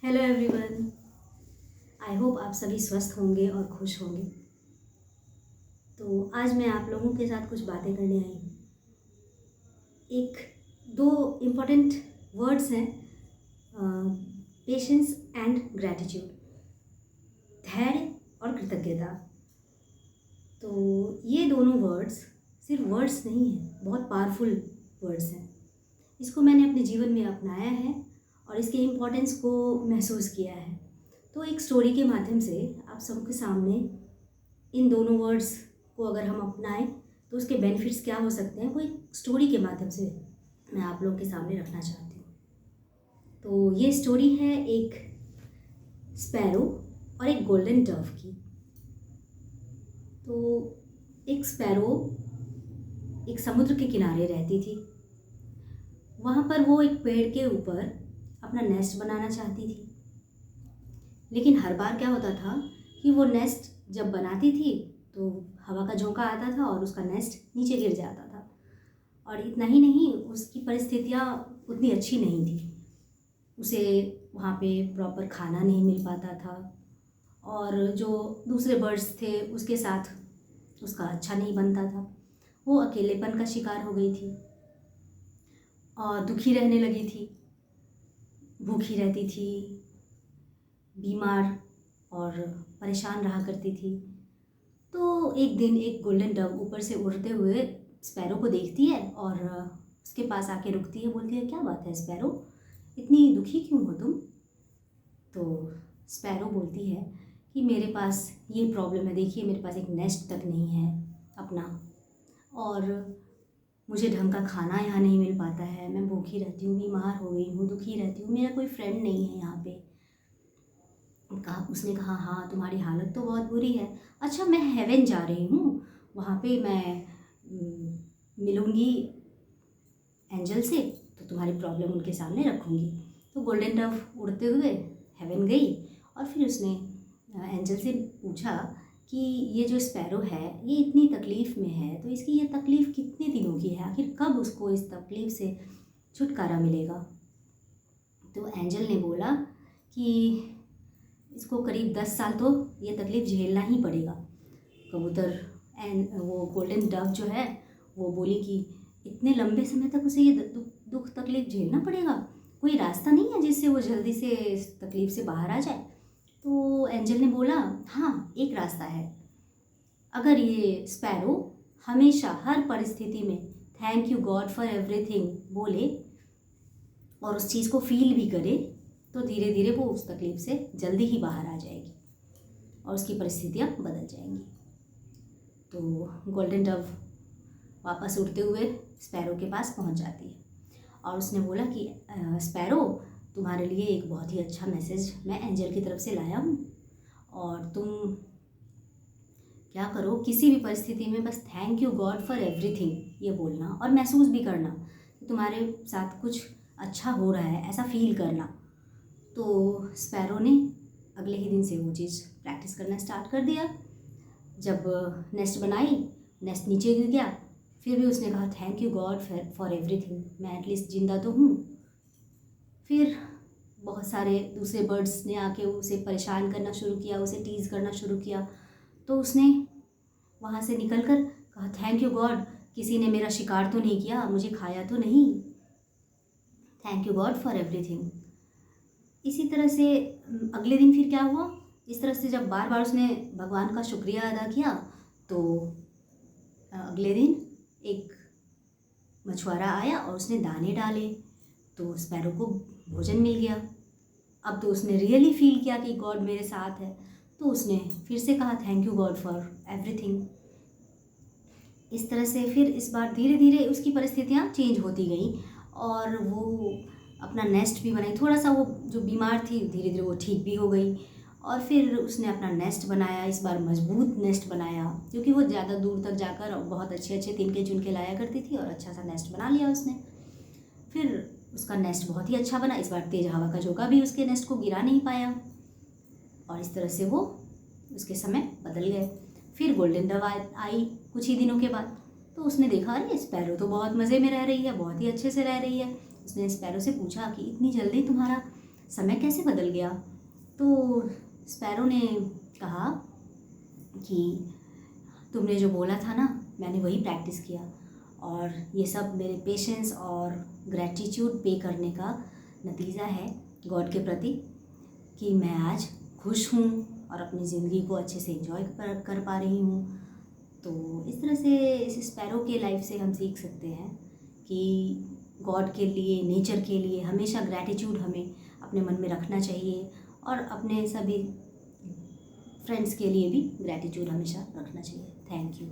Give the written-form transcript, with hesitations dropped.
Hello everyone. I hope आप सभी स्वस्थ होंगे और खुश होंगे। तो आज मैं आप लोगों के साथ कुछ बातें करने आई हूँ। एक दो इम्पोर्टेंट वर्ड्स हैं, पेशेंस एंड ग्रैटिट्यूड, धैर्य और कृतज्ञता। तो ये दोनों वर्ड्स सिर्फ वर्ड्स नहीं हैं, बहुत पावरफुल वर्ड्स हैं। इसको मैंने अपने जीवन में अपनाया है और इसके इम्पोर्टेंस को महसूस किया है। तो एक स्टोरी के माध्यम से आप सबके सामने इन दोनों वर्ड्स को अगर हम अपनाएं तो उसके बेनिफिट्स क्या हो सकते हैं, वो एक स्टोरी के माध्यम से मैं आप लोगों के सामने रखना चाहती हूँ। तो ये स्टोरी है एक स्पैरो और एक गोल्डन डव की। तो एक स्पैरो एक समुद्र के किनारे रहती थी। वहाँ पर वो एक पेड़ के ऊपर अपना नेस्ट बनाना चाहती थी, लेकिन हर बार क्या होता था कि वो नेस्ट जब बनाती थी तो हवा का झोंका आता था और उसका नेस्ट नीचे गिर जाता था। और इतना ही नहीं, उसकी परिस्थितियाँ उतनी अच्छी नहीं थी। उसे वहाँ पे प्रॉपर खाना नहीं मिल पाता था और जो दूसरे बर्ड्स थे उसके साथ उसका अच्छा नहीं बनता था। वो अकेलेपन का शिकार हो गई थी और दुखी रहने लगी थी, भूखी रहती थी, बीमार और परेशान रहा करती थी। तो एक दिन एक गोल्डन डव ऊपर से उड़ते हुए स्पैरो को देखती है और उसके पास आके रुकती है, बोलती है, क्या बात है स्पैरो, इतनी दुखी क्यों हो तुम? तो स्पैरो बोलती है कि मेरे पास ये प्रॉब्लम है, देखिए मेरे पास एक नेस्ट तक नहीं है अपना, और मुझे ढंग का खाना यहाँ नहीं मिल पाता है, मैं भूखी रहती हूँ, बीमार हो गई हूँ, दुखी रहती हूँ, मेरा कोई फ्रेंड नहीं है यहाँ पे। उसने कहा, हाँ तुम्हारी हालत तो बहुत बुरी है। अच्छा, मैं हेवन जा रही हूँ, वहाँ पे मैं मिलूँगी एंजल से, तो तुम्हारी प्रॉब्लम उनके सामने रखूँगी। तो गोल्डन डव उड़ते हुए हेवन गई और फिर उसने एंजल से पूछा कि ये जो स्पैरो है ये इतनी तकलीफ़ में है, तो इसकी ये तकलीफ़ कितने दिनों की है, आखिर कब उसको इस तकलीफ़ से छुटकारा मिलेगा? तो एंजल ने बोला कि इसको करीब 10 साल तो ये तकलीफ़ झेलना ही पड़ेगा। कबूतर एंड वो गोल्डन डव जो है वो बोली कि इतने लंबे समय तक उसे ये दुख तकलीफ़ झेलना पड़ेगा, कोई रास्ता नहीं है जिससे वो जल्दी से इस तकलीफ़ से बाहर आ जाए? तो एंजल ने बोला, हाँ एक रास्ता है। अगर ये स्पैरो हमेशा हर परिस्थिति में thank you God for everything बोले और उस चीज़ को फील भी करे, तो धीरे धीरे वो उस तकलीफ़ से जल्दी ही बाहर आ जाएगी और उसकी परिस्थितियाँ बदल जाएंगी। तो गोल्डन डव वापस उड़ते हुए स्पैरो के पास पहुंच जाती है और उसने बोला कि स्पैरो, तुम्हारे लिए एक बहुत ही अच्छा मैसेज मैं एंजल की तरफ से लाया हूँ, और तुम क्या करो, किसी भी परिस्थिति में बस thank you God for everything ये बोलना और महसूस भी करना कि तुम्हारे साथ कुछ अच्छा हो रहा है, ऐसा फील करना। तो स्पैरो ने अगले ही दिन से वो चीज़ प्रैक्टिस करना स्टार्ट कर दिया। जब नेस्ट बनाई, नेस्ट नीचे गिर गया, फिर भी उसने कहा thank you God for everything, मैं एटलीस्ट जिंदा तो हूँ। फिर बहुत सारे दूसरे बर्ड्स ने आके उसे परेशान करना शुरू किया, उसे टीज़ करना शुरू किया। तो उसने वहाँ से निकल कर कहा थैंक यू गॉड, किसी ने मेरा शिकार तो नहीं किया, मुझे खाया तो नहीं, thank you God for everything. इसी तरह से अगले दिन फिर क्या हुआ, इस तरह से जब बार बार उसने भगवान का शुक्रिया अदा किया, तो अगले दिन एक मछुआरा आया और उसने दाने डाले, तो स्पैरो को भोजन मिल गया। अब तो उसने रियली फील किया कि गॉड मेरे साथ है, तो उसने फिर से कहा thank you God for everything. इस तरह से फिर इस बार धीरे धीरे उसकी परिस्थितियाँ चेंज होती गई और वो अपना नेस्ट भी बनाई। थोड़ा सा वो जो बीमार थी धीरे धीरे वो ठीक भी हो गई और फिर उसने अपना नेस्ट बनाया, इस बार मजबूत नेस्ट बनाया, क्योंकि वो ज़्यादा दूर तक जाकर बहुत अच्छे अच्छे तिनके चुनके लाया करती थी और अच्छा सा नेस्ट बना लिया उसने। फिर उसका नेस्ट बहुत ही अच्छा बना, इस बार तेज हवा का झोंका भी उसके नेस्ट को गिरा नहीं पाया और इस तरह से वो उसके समय बदल गए। फिर गोल्डन डव आई कुछ ही दिनों के बाद, तो उसने देखा अरे स्पैरो तो बहुत मज़े में रह रही है, बहुत ही अच्छे से रह रही है। उसने स्पैरो से पूछा कि इतनी जल्दी तुम्हारा समय कैसे बदल गया? तो स्पैरो ने कहा कि तुमने जो बोला था ना, मैंने वही प्रैक्टिस किया, और ये सब मेरे पेशेंस और ग्रैटिट्यूड पे करने का नतीजा है गॉड के प्रति, कि मैं आज खुश हूँ और अपनी ज़िंदगी को अच्छे से एंजॉय कर पा रही हूँ। तो इस तरह से इस स्पैरो के लाइफ से हम सीख सकते हैं कि गॉड के लिए, नेचर के लिए हमेशा ग्रैटिट्यूड हमें अपने मन में रखना चाहिए, और अपने सभी फ्रेंड्स के लिए भी ग्रैटिट्यूड हमेशा रखना चाहिए। Thank you.